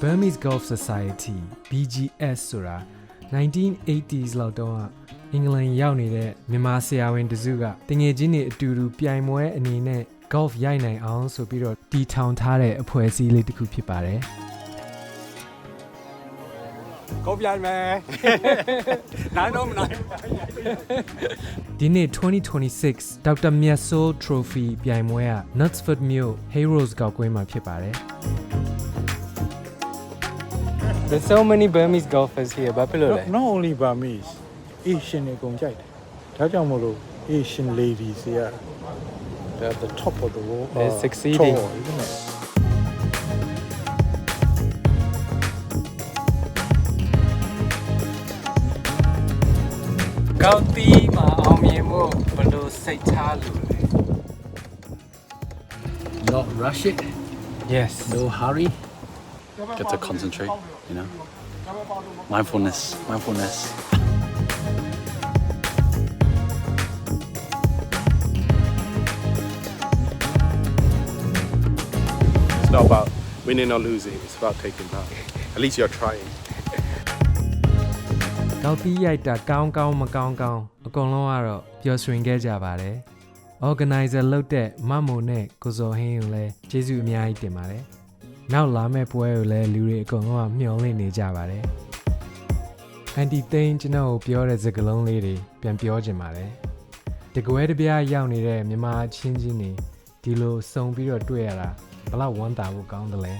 Burmese Golf Society BGS ဆိုတာ 1980s လောက်တုန်းကအင်္ဂလန်ရောက်နေတဲ့မြန်မာဆရာဝန်တစုကတငယ်ချင်းတွေအတူတူပြိုင်ပွဲအနေနဲ့ golf ရိုက်နိုင်အောင်ဆိုပြီးတော့တည်ထောင်ထားတဲ့အဖွဲ့အစည်းလေးတစ်ခုဖြစ်ပါတယ်golf ရိုက်မယ်နိုင်တော့မနိုင်ဒီနေ့2026 Dr. Miasul Trophy ပြိုင်ပွဲက Knutsford မြို့ Heroes ကောက်ကွင်းမှာဖြစ်ပါတယ်There's so many Burmese golfers here ဘာဖြစ်လို့လဲ Not only Burmese Asian တွေကုန်ကြိုက်တယ်ဒါကြောင့်မို့လို့ Asian ladies တွေက they're at the top of the world They're succeeding isn't it? ကောက်တီးမှာအောင်မြင်ဖို့ဘယ်လိုစိတ်ထားလို့လဲ Not rush it, Yes no hurry. Get to concentrate, you know. Mindfulness. It's not about winning or losing it's about taking part at least you're trying ကောက်တီးရိုက်တာကောင်းကောင်းမကောင်းကောင်းအကုန်လုံးကတော့ပျော်ရွှင်ခဲ့ကြပါတယ် Organizer လုပ်တဲ့မမိုနဲ့ကိုစောဟင်းကိုလည်းကျေးဇူးအများကြီးတင်ပါတယ်နောက်လာမယ့်ပွဲကိုလည်းလူတွေအကုန်လုံးကမျှော်လင့်နေကြပါတယ်အန်တီသိန်းကျွန်တော်ကိုပြောတဲ့စကားလုံးလေးတွေပြန်ပြောချင်ပါတယ်တကွဲတပြားရောက်နေတဲ့မြန်မာချင်းချင်းတွေဒီလိုစုံပြီးတော့တွေ့ရတာဘလောက်ဝမ်းသာဖို့ကောင်းတယ်လဲ